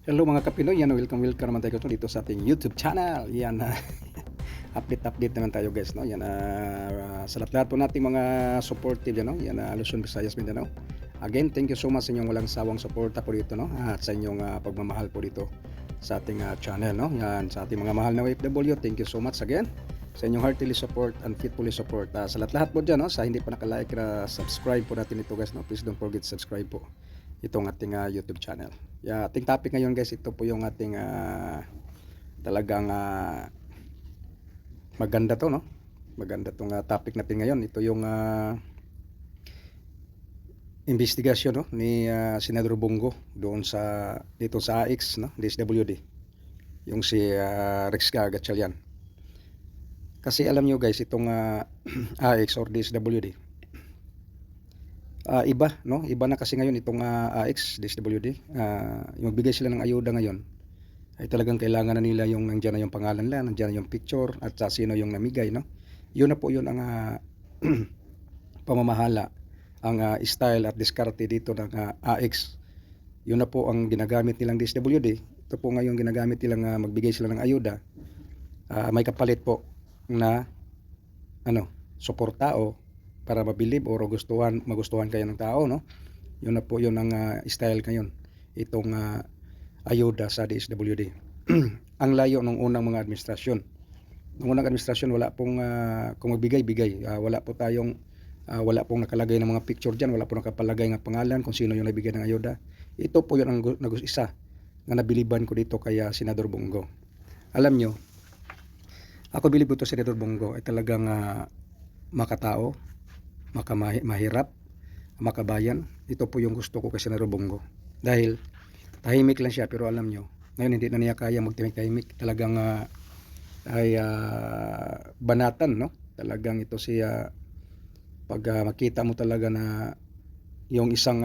Hello mga kapinoy, yan, welcome naman tayo dito sa ating YouTube channel. Yan, update naman tayo guys, no? Yan, sa lahat po nating mga supportive, yan, no? Yan, Luzon, Visayas, Mindanao. Again, thank you so much sa inyong walang sawang suporta po dito, no? At sa inyong pagmamahal po dito sa ating channel, no? Yan, sa ating mga mahal na OFW, thank you so much again sa inyong heartily support and faithfully support. Sa lahat po dyan, no? Sa hindi pa nakalike na subscribe po natin ito guys, no? Please don't forget to subscribe po itong ating YouTube channel. Ating topic ngayon guys, ito po yung ating talagang maganda to, no? Maganda tong topic natin ngayon. Ito yung investigasyon, no, ni Senador Bongo doon sa dito sa AX, no, DSWD. Yung si Rex Gatchalian. Kasi alam nyo guys, itong AX or DSWD, iba, no? Iba na kasi ngayon itong AX, DSWD. Yung magbigay sila ng ayuda ngayon ay talagang kailangan na nila yung nandiyan na yung pangalan nila, nandiyan na yung picture at sa sino yung namigay, no? Yun na po yun ang pamamahala, ang style at diskarte dito ng AX. Yun na po ang ginagamit nilang DSWD. Ito po ngayon ginagamit nilang magbigay sila ng ayuda. May kapalit po na suporta o para mabilib o magustuhan kayo ng tao, no? Yun na po yun ang style ngayon, itong ayuda sa DSWD. Ang layo ng unang mga administrasyon. Ng unang administrasyon wala pong kung magbigay-bigay, wala pong nakalagay ng mga picture diyan, wala pong nakapalagay ng pangalan kung sino yung nabigay ng ayuda. Ito po yun ang isa na nabiliban ko dito kay Senador Bongo. Alam nyo, ako bilib ko to Senador Bongo ay talagang makatao, mahirap, makabayan. Ito po yung gusto ko kay Senador Bongo. Dahil tahimik lang siya, pero alam nyo, ngayon hindi na niya kaya magtahimik. Talagang ay banatan, no? Talagang ito siya, pag makita mo talaga na yung isang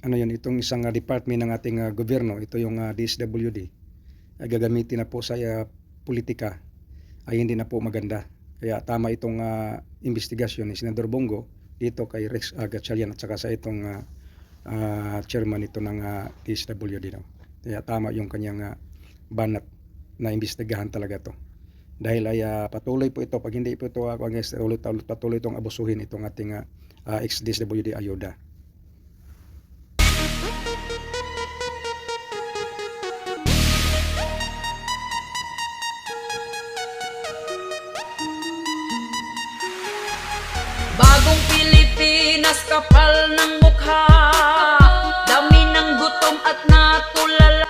itong isang department ng ating gobyerno, ito yung DSWD, ay gagamitin na po sa politika, ay hindi na po maganda. Kaya tama itong investigasyon ni Senador Bongo dito kay Rex Gatchalian at saka sa itong chairman ito ng DSWD. No? Kaya tama yung kanyang banat na imbestigahan talaga to. Dahil ay patuloy po ito, pag hindi po ito patuloy itong abusuhin itong ating ex-DSWD ayuda. Bagong Pilipinas, kapal ng mukha, dami ng gutom at natulala.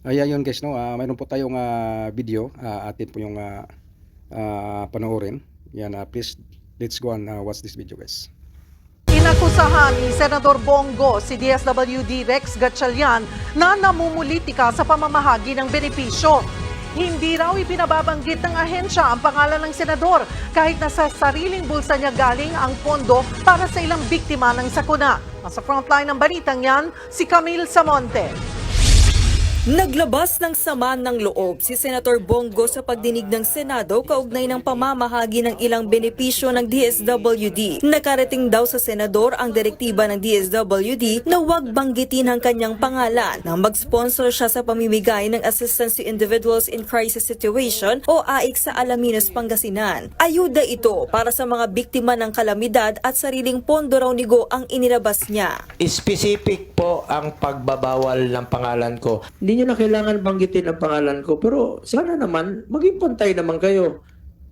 Ayun guys, no, mayroon po tayong video, atin po yung panoorin. Yan, please, let's go and watch this video guys. Inakusahan ni Senador Bongo si DSWD Rex Gatchalian na namumulitika sa pamamahagi ng benepisyo. Hindi raw ipinababanggit ng ahensya ang pangalan ng senador kahit na sa sariling bulsa niya galing ang pondo para sa ilang biktima ng sakuna. Nasa frontline ng balitang yan, si Camille Samonte. Naglabas ng sama ng loob si Senator Bongo sa pagdinig ng Senado kaugnay ng pamamahagi ng ilang benepisyo ng DSWD. Nakarating daw sa Senador ang direktiba ng DSWD na huwag banggitin ang kanyang pangalan nang mag-sponsor siya sa pamimigay ng Assistance to Individuals in Crisis Situation o AIC sa Alaminos, Pangasinan. Ayuda ito para sa mga biktima ng kalamidad at sariling pondo raw ni Go ang inilabas niya. Specific po ang pagbabawal ng pangalan ko. Hindi nyo na kailangan banggitin ang pangalan ko, pero sana naman, maging pantay naman kayo.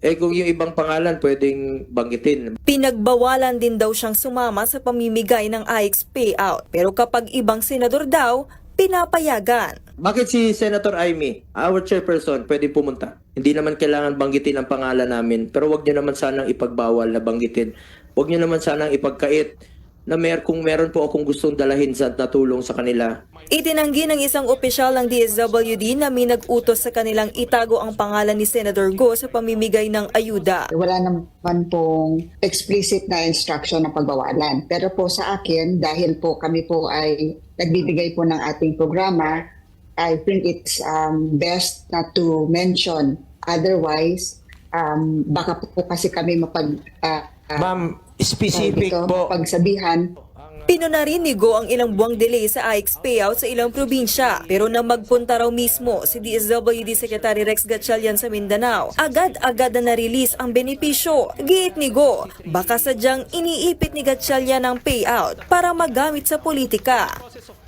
Kung yung ibang pangalan pwedeng banggitin. Pinagbawalan din daw siyang sumama sa pamimigay ng AICS payout. Pero kapag ibang senador daw, pinapayagan. Bakit si Senator Amy, our chairperson, pwede pumunta? Hindi naman kailangan banggitin ang pangalan namin, pero wag nyo naman sanang ipagbawal na banggitin. Wag nyo naman sanang ipagkait na kung meron po akong gustong dalahin sa natulong sa kanila. Itinanggi ng isang opisyal ng DSWD na may nag-utos sa kanilang itago ang pangalan ni Senator Go sa pamimigay ng ayuda. Wala naman pong explicit na instruction na pagbawalan. Pero po sa akin, dahil po kami po ay nagbibigay po ng ating programa, I think it's best not to mention. Otherwise, baka po kasi kami Ma'am, specific po pagsabihan. ang Pinuna rin ni Go ang ilang buwang delay sa AIX payout sa ilang probinsya. Pero nang magpunta raw mismo si DSWD Secretary Rex Gatchalian sa Mindanao, agad-agad na na-release ang benepisyo. Giit ni Go, baka sadyang iniipit ni Gatchalian ang payout para magamit sa politika.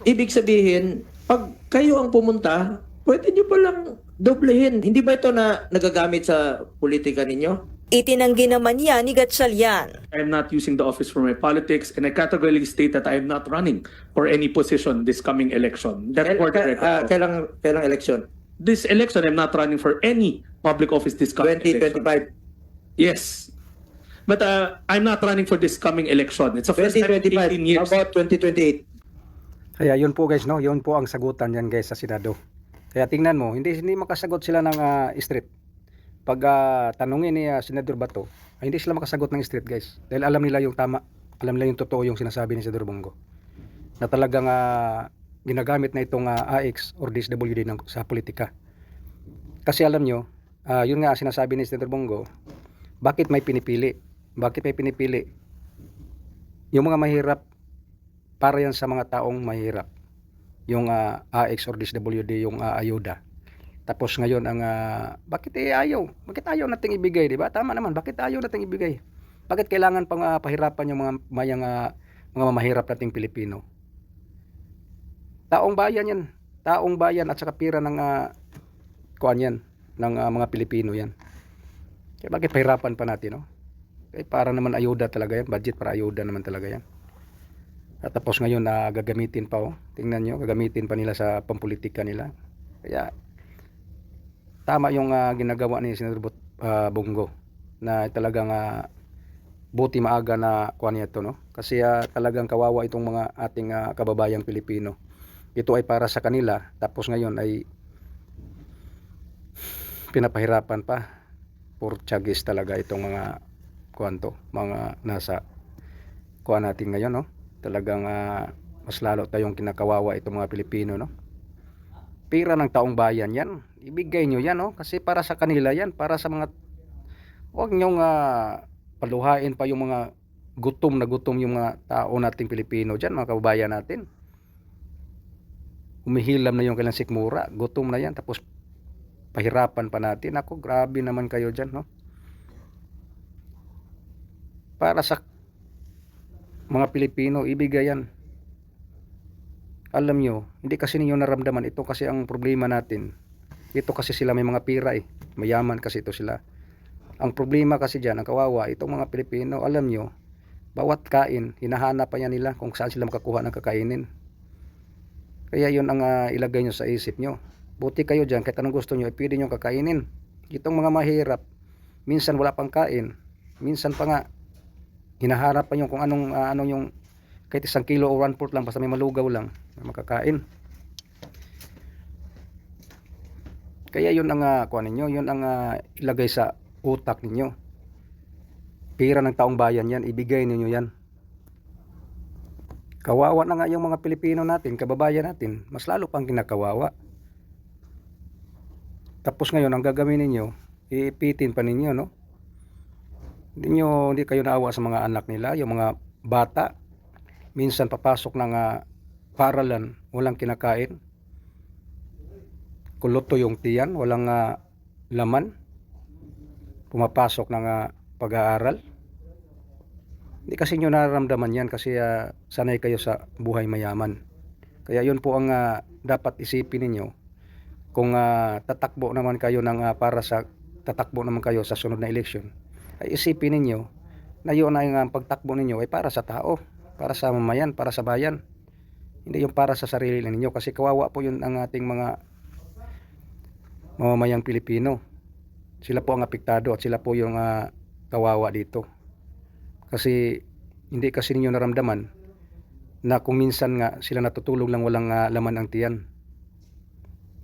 Ibig sabihin, pag kayo ang pumunta, pwede nyo palang doblehin. Hindi ba ito na nagagamit sa politika ninyo? Itinanggi naman niya ni Gatchalian. I am not using the office for my politics, and I categorically state that I am not running for any position this coming election. That's for the record. Kailang election? This election, I'm not running for any public office this coming election. 2025. Yes. But I'm not running for this coming election. It's a first time in 2025. 18 years. How about 2028? Kaya yun po guys, no? Yun po ang sagutan yan guys sa Senado. Kaya tingnan mo, hindi makasagot sila ng street. Pag tanungin ni Senador Bato, ay hindi sila makasagot ng street guys. Dahil alam nila yung tama, alam nila yung totoo yung sinasabi ni Senador Bongo. Na talagang ginagamit na itong AX or DSWD sa politika. Kasi alam nyo, yun nga sinasabi ni Senador Bongo, bakit may pinipili? Bakit may pinipili? Yung mga mahirap, para yan sa mga taong mahirap. Yung AX or DSWD, yung ayuda. Tapos ngayon ang bakit ayaw? Bakit ayaw nating ibigay, di ba? Tama naman, bakit ayaw nating ibigay? Bakit kailangan pang pahirapan yung mga mahirap nating Pilipino? Taong bayan yan. Taong bayan at saka pira ng kuan yan, ng mga Pilipino yan. Kaya bakit pahirapan pa natin, no? Kaya para naman ayuda talaga yan, budget para ayuda naman talaga yan. At tapos ngayon gagamitin pa, oh. Tingnan nyo, gagamitin pa nila sa pampolitika nila. Kaya tama yung ginagawa ni Senador Bongo na talagang buti maaga na kuha niya ito, no? Kasi talagang kawawa itong mga ating kababayang Pilipino. Ito ay para sa kanila, tapos ngayon ay pinapahirapan pa. Portuguese talaga itong mga kuwanto, mga nasa kuha natin ngayon, no? Talagang mas lalo tayong kinakawawa itong mga Pilipino, no? Pira ng taong bayan yan, ibigay nyo yan, no? Kasi para sa kanila yan, para sa mga, huwag nyong paluhain pa yung mga gutom na gutom yung mga tao nating Pilipino dyan, mga kababayan natin. Umihilam na yung kailang sikmura, gutom na yan, tapos pahirapan pa natin. Ako, grabe naman kayo dyan, no? Para sa mga Pilipino, ibigay yan. Alam nyo, hindi kasi ninyo naramdaman. Ito kasi ang problema natin. Ito kasi sila may mga pira eh. Mayaman kasi ito sila. Ang problema kasi dyan, ang kawawa, itong mga Pilipino, alam nyo, bawat kain, hinahanap pa yan nila kung saan sila makakuha ng kakainin. Kaya yun ang ilagay nyo sa isip nyo. Buti kayo dyan, kahit anong gusto nyo, pwede nyo kakainin. Itong mga mahirap, minsan wala pang kain. Minsan pa nga, hinahanap pa nyo kung anong yung kahit 1 kilo o 1/4 lang, basta may malugaw lang na makakain. Kaya yun ang kuha ninyo, yun ang ilagay sa utak ninyo. Pira ng taong bayan yan, ibigay ninyo yan. Kawawa na nga yung mga Pilipino natin, kababayan natin, mas lalo pang kinakawawa. Tapos ngayon, ang gagawin ninyo, iipitin pa ninyo, no? Hindi kayo naawa sa mga anak nila, yung mga bata. Minsan papasok ng paralan, walang kinakain. Kuluto yung tiyan, walang laman. Pumapasok ng pag-aaral. Hindi kasi nyo nararamdaman yan kasi sanay kayo sa buhay mayaman. Kaya yun po ang dapat isipin ninyo. Kung tatakbo naman kayo tatakbo naman kayo sa sunod na eleksyon, ay isipin ninyo na yun ang pagtakbo ninyo ay para sa tao. Para sa mamayan, para sa bayan. Hindi yung para sa sarili ninyo. Kasi kawawa po yun ang ating mga mamamayang Pilipino. Sila po ang apektado at sila po yung kawawa dito. Kasi hindi kasi ninyo naramdaman na kung minsan nga sila natutulog lang walang laman ang tiyan.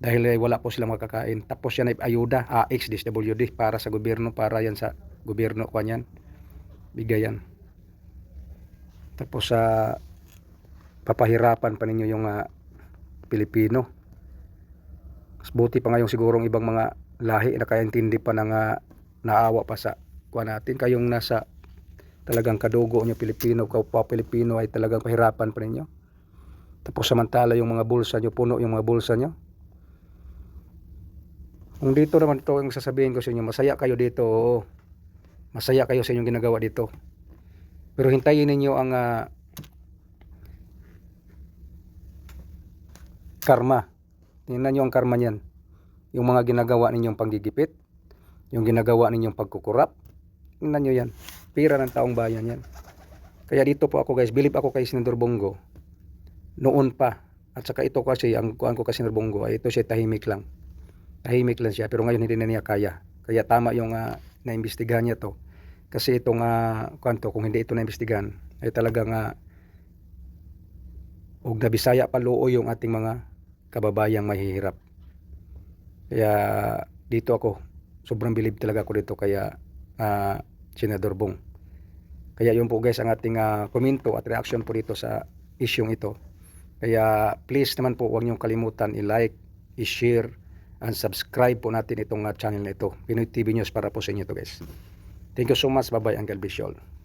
Dahil wala po silang makakain. Tapos yan ay ayuda, AX, DSWD, para sa gobyerno, para yan sa gobyerno kanyan. Bigay yan. Tapos papahirapan pa ninyo yung Pilipino. Mas buti pa ngayong sigurong ibang mga lahi na kaintindi pa ng naawa pa sa kuha natin. Kayong nasa talagang kadugo nyo Pilipino, kapwa Pilipino ay talagang pahirapan pa ninyo. Tapos samantala yung mga bulsa nyo, puno yung mga bulsa nyo. Kung dito naman ito yung sasabihin ko sa inyo, masaya kayo dito, oo. Masaya kayo sa inyong ginagawa dito. Pero hintayin ninyo ang karma. Tingnan nyo ang karma niyan. Yung mga ginagawa ninyong panggigipit, yung ginagawa ninyong pagkukurap, tingnan nyo yan. Pira ng taong bayan yan. Kaya dito po ako guys, believe ako kay Senador Bongo. Noon pa. At saka ito kasi, ang kuhaan ko kay Senador Bongo, ay ito siya tahimik lang. Tahimik lang siya, pero ngayon hindi na niya kaya. Kaya tama yung naimbestigahan niya to. Kasi itong kung hindi ito naimbestigahan, ay talagang og na Bisaya paluo yung ating mga kababayang mahihirap. Kaya dito ako, sobrang believe talaga ako dito kaya Senador Bong. Kaya yun po guys ang ating komento at reaction po dito sa isyong ito. Kaya please naman po huwag niyong kalimutan i-like, i-share, and subscribe po natin itong channel na ito. Pinoy TV News para po sa inyo to guys. Thank you so much. Bye-bye and God bless you all.